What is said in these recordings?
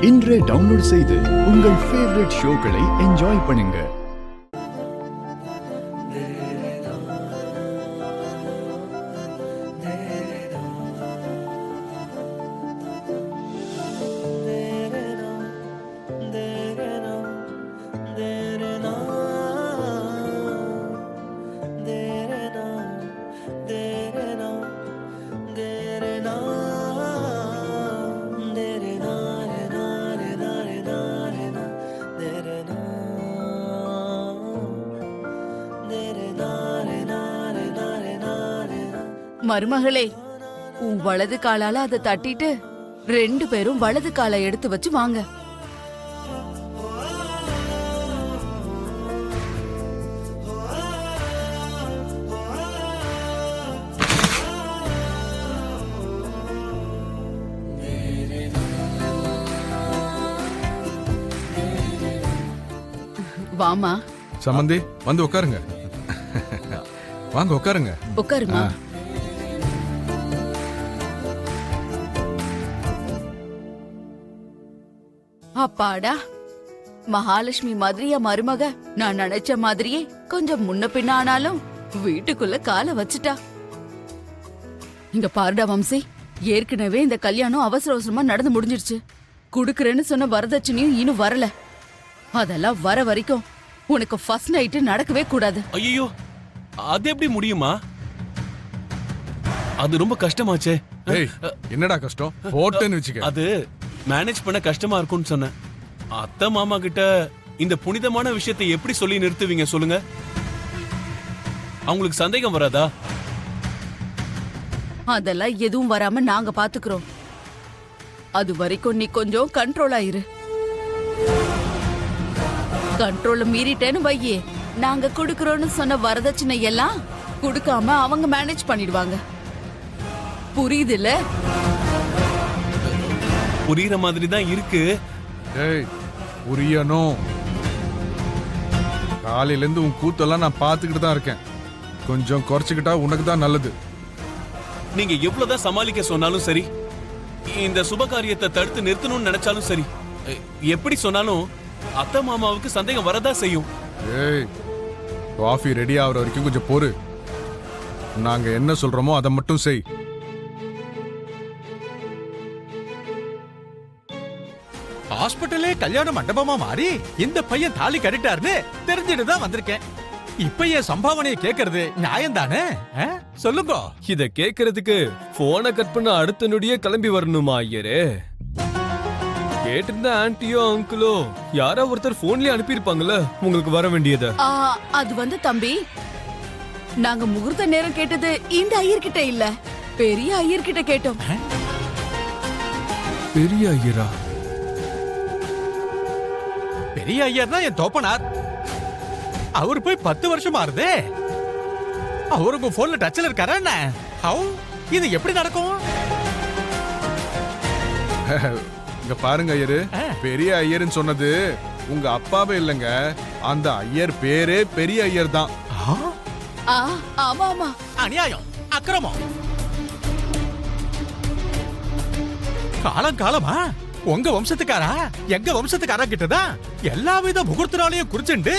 இன்றே டவுன்லோட் செய்து உங்கள் ஃபேவரட் ஷோக்களை என்ஜாய் பண்ணுங்க. மருமகளே, உன் வலது காலால அதை தட்டிட்டு 2 பேரும் வலது காலை எடுத்து வச்சு வாங்க. வாமா. சம்பந்தி வந்து உட்காருங்க. வாங்க உட்காருங்க. உட்காருமா. அப்பாடா, மகாலட்சுமி மாதிரியா மருமக நான் நினைச்ச மாதிரியே கொஞ்சம் முன்ன பின்ன ஆனாலும் வீட்டுக்குள்ள காலை வச்சுட்டா. இங்க பாருடா வம்சி, ஏற்கனவே இந்த கல்யாணம் அவசர அவசரமா நடந்து முடிஞ்சிருச்சு. குடுக்கறேன்னு சொன்ன வரதட்சணையும் இன்னும் வரல. அதெல்லாம் வர வரைக்கும் உனக்கு ஃபர்ஸ்ட் நைட் நடக்கவே கூடாது. ஐயோ, அது எப்படி முடியுமா? அது ரொம்ப கஷ்டமாச்சே. என்னடா கஷ்டம்? போட்டுன்னு வச்சுக்க. அது மேனேஜ் பண்ண கஷ்டமா இருக்கும்னு சொன்னேன். அத்தை மாமா கிட்ட இந்த புனிதமான விஷயத்தை எப்படி சொல்லி நிறுத்துவீங்க சொல்லுங்க? அவங்களுக்கு சந்தேகம் வராதா? அதெல்லாம் எதுவும் வராம நாங்க பாத்துக்கிறோம். அது வரைக்கும் நீ கொஞ்சம் கண்ட்ரோல் ஆயிரு. கண்ட்ரோல மீறிட்டேன்னு வையே, நாங்க குடுக்கறோம்னு சொன்ன வரதட்சணை எல்லாம் குடுக்காம அவங்க மேனேஜ் பண்ணிடுவாங்க. புரியுதுல்ல? புரியுற மாதிரி தான் இருக்கு. புரியணும். காலையில இருந்து உன் கூத்தெல்லாம் நான் பாத்துக்கிட்டு தான் இருக்கேன். கொஞ்சம் குறைச்சுக்கிட்டா உனக்கு தான் நல்லது. நீங்க எவ்வளவுதான் சமாளிக்க சொன்னாலும் சரி, இந்த சுப காரியத்தை தடுத்து நிறுத்தணும்னு நினைச்சாலும் சரி, எப்படி சொன்னாலும் அத்தை மாமாவுக்கு சந்தேகம் வரதா செய்யும். காஃபி ரெடி ஆகுற வரைக்கும் கொஞ்சம் பொறு. நாங்க என்ன சொல்றோமோ அதை மட்டும் செய். ஹாஸ்பிட்டலே கல்யாண மண்டபமா மாறி இந்த பையன் தாலி கட்டிட்டாருன்னு தெரிஞ்சுட்டு தான் வந்திருக்கேன். இப்ப என் சம்பாவனையை கேக்குறது நியாயம் தானே? சொல்லுங்க. இத கேக்குறதுக்கு போனை கட் பண்ண அடுத்த நொடியே கிளம்பி வரணுமா ஐயரே? கேட்டிருந்த ஆன்ட்டியோ அங்கிளோ யாரோ ஒருத்தர் போன்லயே அனுப்பியிருப்பாங்கல்ல உங்களுக்கு வர வேண்டியத. அது வந்து தம்பி, நாங்க முகூர்த்த நேரம் கேட்டது இந்த ஐயர்கிட்ட இல்ல, பெரிய ஐயர்கிட்ட கேட்டோம். பெரிய ஐயரா? பெரிய ஐயர் தான் என் தோப்பனார். அவரு போய் 10 வருஷம் ஆறுதே. அவருக்கு போன்ல டச்ல இருக்காரா என்ன? இது எப்படி நடக்கும்? இங்க பாருங்க ஐயரு, பெரிய ஐயர்னு சொன்னது உங்க அப்பாவே இல்லங்க, அந்த ஐயர் பேரே பெரிய ஐயர் தான். ஆமா ஆமா, அநியாயம், அக்கிரமம். காலம் காலமா உங்க வம்சத்துக்காரா எங்க வம்சத்துக்காரா கிட்டதான் எல்லா வித முகூர்த்தனாலையும் குறிச்சுண்டு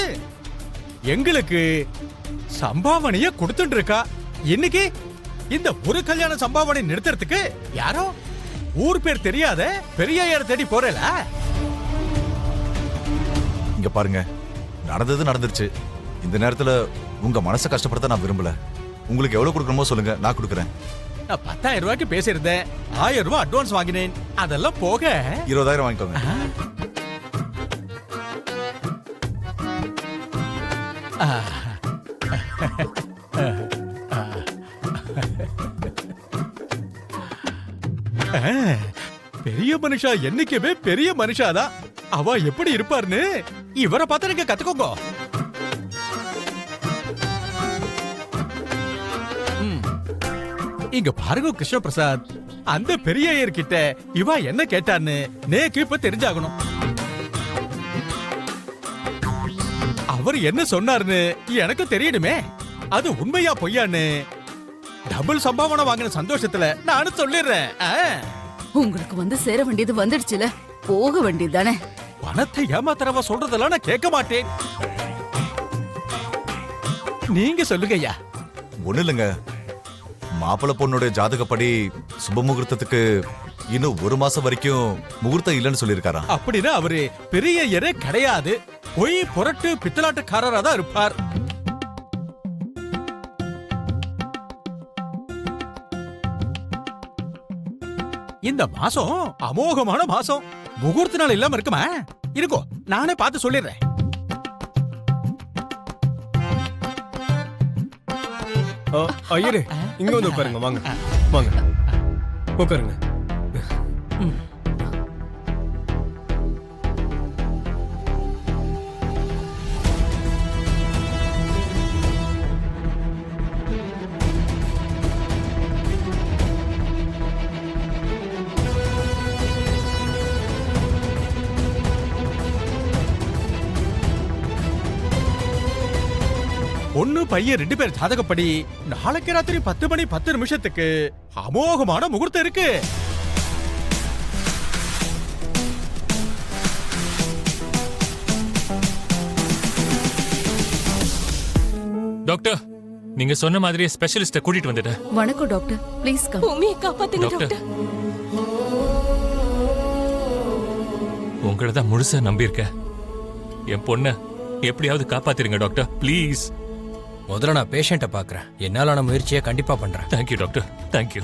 எங்களுக்கு சம்பாவனைய கொடுத்துட்டு இருக்கா. இன்னைக்கு இந்த ஒரு கல்யாண சம்பாவனை நிறுத்துறதுக்கு யாரோ ஊர் பேர் தெரியாத பெரிய ஐயர் தேடி போறல. இங்க பாருங்க, நடந்தது நடந்துருச்சு. இந்த நேரத்துல உங்க மனசை கஷ்டப்படுத்த நான் விரும்பல. உங்களுக்கு எவ்வளவு கொடுக்கணுமோ சொல்லுங்க, நான் கொடுக்கறேன். 10,000 ரூபாய்க்கு பேசியிருந்தேன். 1000 ரூபாய் அட்வான்ஸ் வாங்கினேன். அதெல்லாம் போக 20,000 வாங்கிக்கோங்க. பெரிய மனுஷா என்னைக்குமே பெரிய மனுஷாதான். அவ எப்படி இருப்பாருன்னு இவரை பார்த்து நீங்க கத்துக்கோங்க. இங்க பாருங்க கிருஷ்ண பிரசாத், அந்த பெரிய ஐயர் கிட்ட இவ என்ன கேட்டான்னு நேக்கு இப்ப தெரிஞ்சாகணும். அவர் என்ன சொன்னாருன்னு எனக்கு தெரியணுமே. அது உண்மையா பொய்யான்னு டபுள் சம்பாவனை வாங்கின சந்தோஷத்துல நானும் சொல்லிடுறேன். உங்களுக்கு வந்து சேர வேண்டியது வந்துடுச்சுல, போக வேண்டியதானே? பணத்தை ஏமாத்துறவ சொல்றதெல்லாம் நான் கேட்க மாட்டேன். நீங்க சொல்லுங்க ஐயா. ஒண்ணு இல்லைங்க, மாப்பிள்ளை பொண்ணுடைய ஜாதகப்படி சுப முகூர்த்தத்துக்கு இன்னும் 1 மாசம் வரைக்கும் முகூர்த்தம் இல்லைன்னு சொல்லியிருக்காராம். அப்படின்னா அவரு பெரிய ஐயரே கிடையாது, பொய் புரட்டு பித்தலாட்டுக்காரரா தான் இருப்பார். இந்த மாசம் அமோகமான மாசம். முகூர்த்த நாள் இல்லாம இருக்குமா? இருக்கும், நானே பார்த்து சொல்லிடுறேன். ஐயரே இங்க வந்து உட்காருங்க. வாங்க வாங்க உட்காருங்க. பொண்ணு பையன் 2 பேர் ஜாதகப்படி நாளைக்கு ராத்திரி 10 மணி 10 நிமிஷத்துக்கு அமோகமான முகூர்த்தம் இருக்கு. டாக்டர், நீங்க சொன்ன மாதிரியே ஸ்பெஷலிஸ்ட கூட்டிட்டு வந்துட்டேன். வணக்கம் டாக்டர், ப்ளீஸ் கம். பூமியை காப்பாத்துங்க டாக்டர், டாக்டர். உங்களை தான் முழுசா நம்பியிருக்கேன். என் பொண்ண எப்படியாவது காப்பாத்திருங்க டாக்டர், ப்ளீஸ். முதல்ல நான் பேஷண்ட்டை பார்க்குறேன். என்னாலான முயற்சியை கண்டிப்பா பண்றேன். Thank you doctor, thank you.